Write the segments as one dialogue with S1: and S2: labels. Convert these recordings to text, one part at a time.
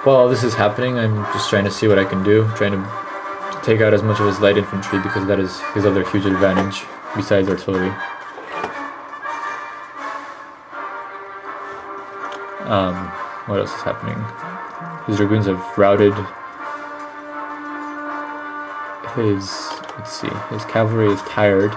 S1: while this is happening, I'm just trying to see what I can do, trying to take out as much of his light infantry because that is his other huge advantage besides artillery. What else is happening? His dragoons have routed. Let's see, his cavalry is tired.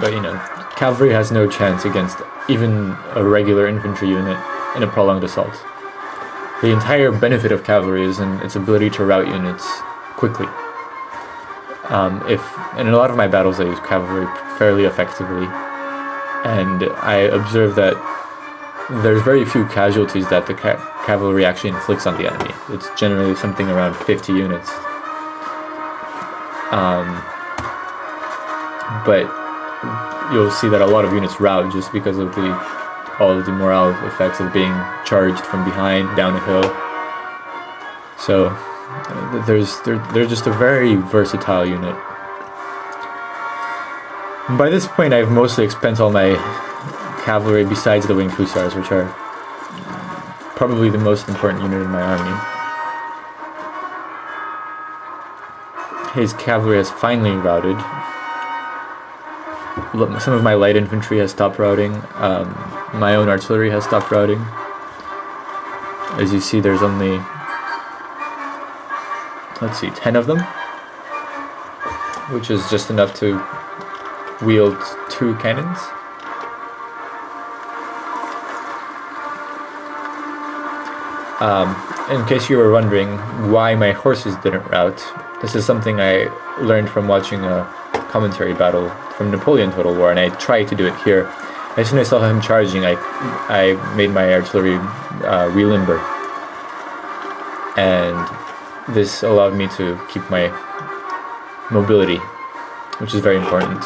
S1: But you know, cavalry has no chance against even a regular infantry unit in a prolonged assault. The entire benefit of cavalry is in its ability to rout units quickly. In a lot of my battles I use cavalry fairly effectively, and I observe that there's very few casualties that the cavalry actually inflicts on the enemy. It's generally something around 50 units. But you'll see that a lot of units rout just because of all of the morale effects of being charged from behind down a hill. So they're just a very versatile unit. By this point, I've mostly expended all my cavalry besides the winged hussars, which are probably the most important unit in my army. His cavalry has finally routed. Some of my light infantry has stopped routing. My own artillery has stopped routing. As you see, there's only, let's see, 10 of them, which is just enough to wield 2 cannons. In case you were wondering why my horses didn't rout, this is something I learned from watching a commentary battle from Napoleon Total War, and I tried to do it here. As soon as I saw him charging, I made my artillery relimber, and this allowed me to keep my mobility, which is very important.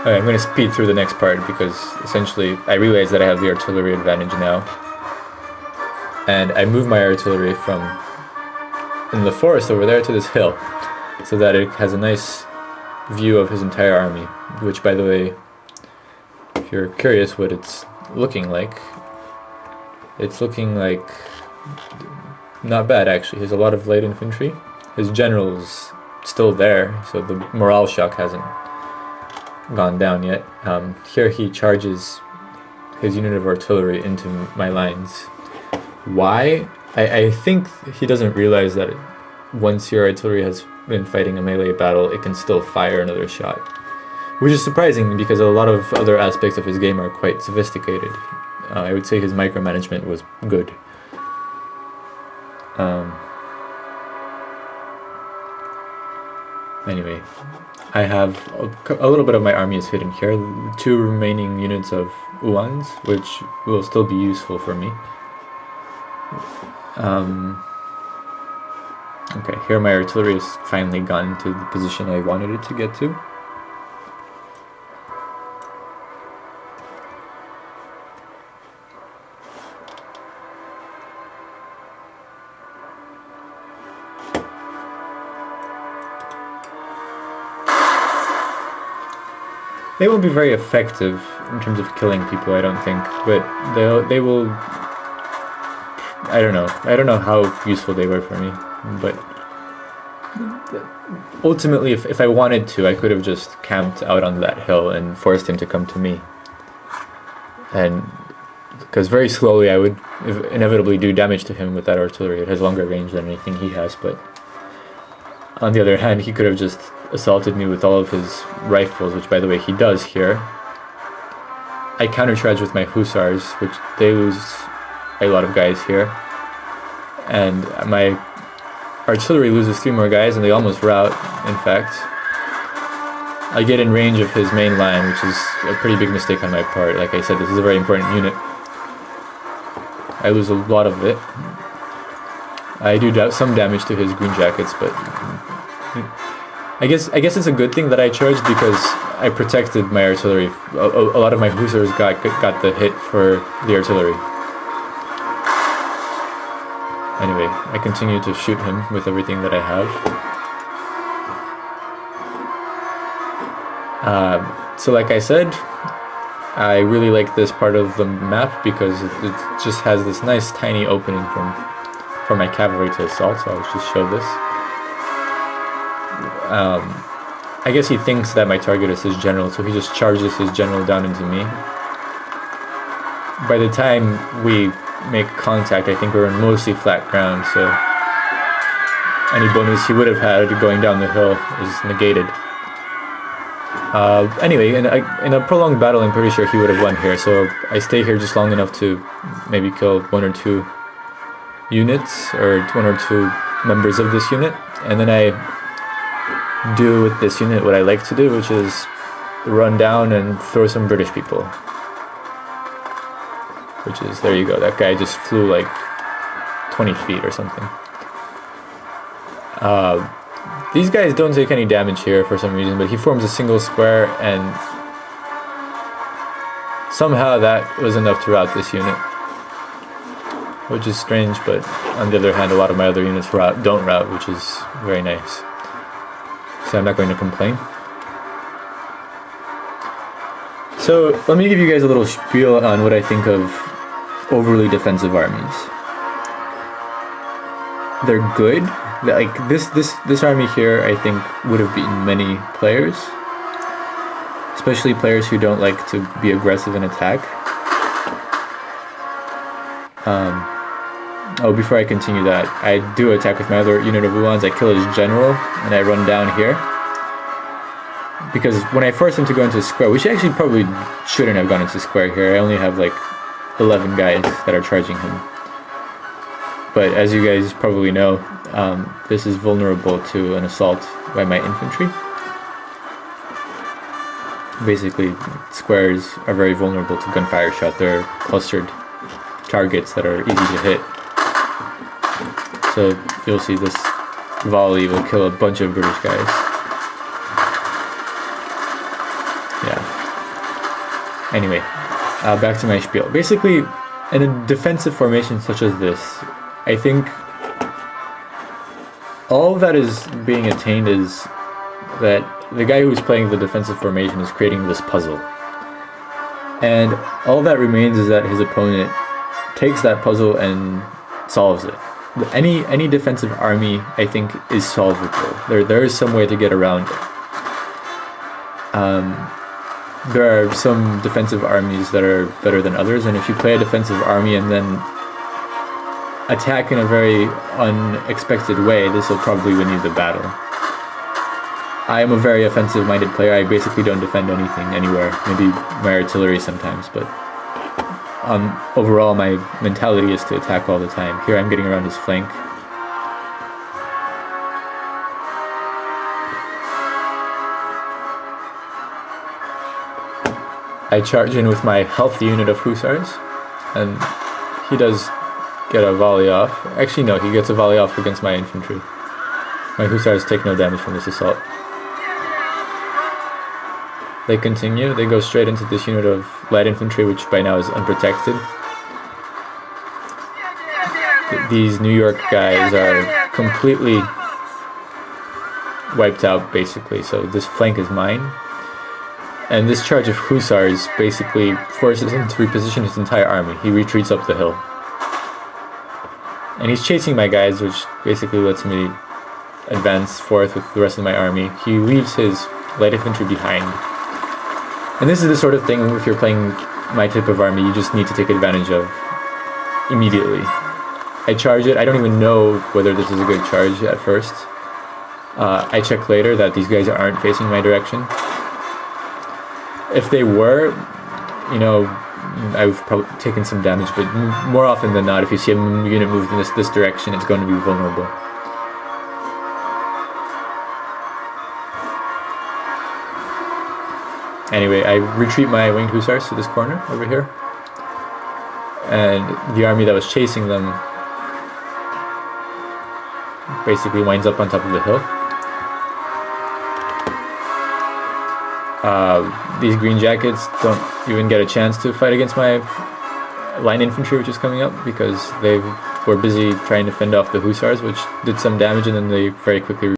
S1: Okay, I'm going to speed through the next part because essentially I realize that I have the artillery advantage now, and I move my artillery from in the forest over there to this hill so that it has a nice view of his entire army, which, by the way, if you're curious what it's looking like not bad actually. He has a lot of light infantry. His general's still there, so the morale shock hasn't gone down yet. Here he charges his unit of artillery into my lines. Why? I think he doesn't realize that once your artillery has been fighting a melee battle, it can still fire another shot. Which is surprising because a lot of other aspects of his game are quite sophisticated. I would say his micromanagement was good. Anyway, I have a little bit of my army is hidden here. 2 remaining units of Uans, which will still be useful for me. Okay, here my artillery has finally gotten to the position I wanted it to get to. They won't be very effective in terms of killing people, I don't think, but they will. I don't know how useful they were for me, but ultimately, if I wanted to, I could have just camped out on that hill and forced him to come to me. And because very slowly I would inevitably do damage to him with that artillery. It has longer range than anything he has, but on the other hand, he could have just assaulted me with all of his rifles, which, by the way, he does here. I countercharge with my hussars, which they lose a lot of guys here, and my artillery loses 3 more guys, and they almost rout. In fact, I get in range of his main line, which is a pretty big mistake on my part. Like I said, this is a very important unit. I lose a lot of it. I do some damage to his green jackets, but I guess it's a good thing that I charged because I protected my artillery. A lot of my hussars got the hit for the artillery. Anyway, I continue to shoot him with everything that I have. So like I said, I really like this part of the map because it just has this nice tiny opening for my cavalry to assault, so I'll just show this. I guess he thinks that my target is his general, so he just charges his general down into me. By the time we make contact, I think we're in mostly flat ground, so any bonus he would have had going down the hill is negated. Anyway, in a prolonged battle, I'm pretty sure he would have won here, so I stay here just long enough to maybe kill 1 or 2 units, or 1 or 2 members of this unit, and then I do with this unit what I like to do, which is run down and throw some British people. Which is, there you go, that guy just flew like 20 feet or something. These guys don't take any damage here for some reason, but he forms a single square, and somehow that was enough to rout this unit. Which is strange, but on the other hand, a lot of my other units don't rout, which is very nice. So I'm not going to complain. So let me give you guys a little spiel on what I think of overly defensive armies. They're good. Like this army here, I think would have beaten many players, especially players who don't like to be aggressive and attack. Oh, before I continue that, I do attack with my other unit of Uhlans. I kill his general, and I run down here. Because when I force him to go into square, which actually probably shouldn't have gone into square here, I only have like 11 guys that are charging him. But as you guys probably know, this is vulnerable to an assault by my infantry. Basically, squares are very vulnerable to gunfire shot. They're clustered targets that are easy to hit. So you'll see this volley will kill a bunch of British guys. Yeah. Anyway, back to my spiel. Basically, in a defensive formation such as this, I think all that is being attained is that the guy who's playing the defensive formation is creating this puzzle. And all that remains is that his opponent takes that puzzle and solves it. Any defensive army, I think, is solvable. There is some way to get around it. There are some defensive armies that are better than others, and if you play a defensive army and then attack in a very unexpected way, this will probably win you the battle. I am a very offensive-minded player. I basically don't defend anything anywhere. Maybe my artillery sometimes, but overall my mentality is to attack all the time. Here I'm getting around his flank. I charge in with my healthy unit of hussars, and he does get a volley off. Actually no, he gets a volley off against my infantry. My hussars take no damage from this assault. They continue, they go straight into this unit of light infantry, which by now is unprotected. These New York guys are completely wiped out, basically, so this flank is mine. And this charge of hussars basically forces him to reposition his entire army. He retreats up the hill. And he's chasing my guys, which basically lets me advance forth with the rest of my army. He leaves his light infantry behind. And this is the sort of thing, if you're playing my type of army, you just need to take advantage of immediately. I charge it. I don't even know whether this is a good charge at first. I check later that these guys aren't facing my direction. If they were, you know, I've probably taken some damage, but more often than not, if you see a unit move in this direction, it's going to be vulnerable. Anyway, I retreat my winged hussars to this corner over here, and the army that was chasing them basically winds up on top of the hill. These green jackets don't even get a chance to fight against my line infantry, which is coming up, because they were busy trying to fend off the hussars, which did some damage, and then they very quickly